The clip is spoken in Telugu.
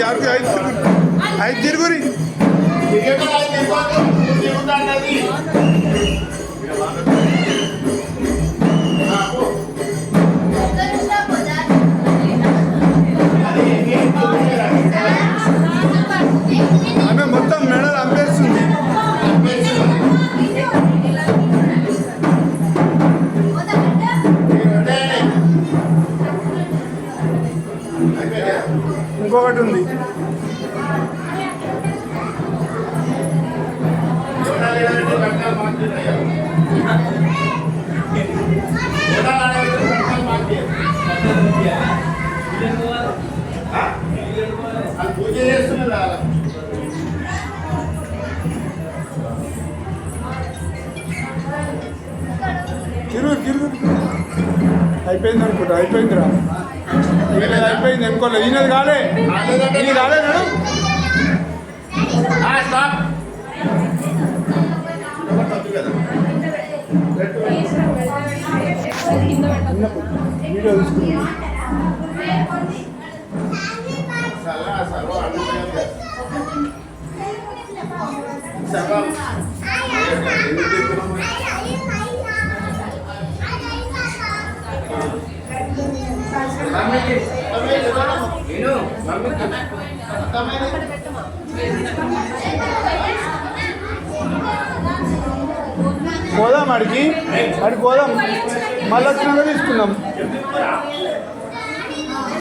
ಯಾರು ಐದು ತಿರುಗುರಿ ఆమె మొత్తం మెడలు అంపేస్తుంది. ఇంకొకటి ఉంది. పూజ చేస్తున్నా తిరుగు అయిపోయింది అనుకుంటా. అయిపోయిందిరా, అయిపోయింది అనుకోలేదు. ఈయనది కాలే, ఇది కాలే మేడం. వీడియో తీసుకున్నాను. పోదాం అడిగి పోదాం, మళ్ళీ వచ్చినాక తీసుకుందాం.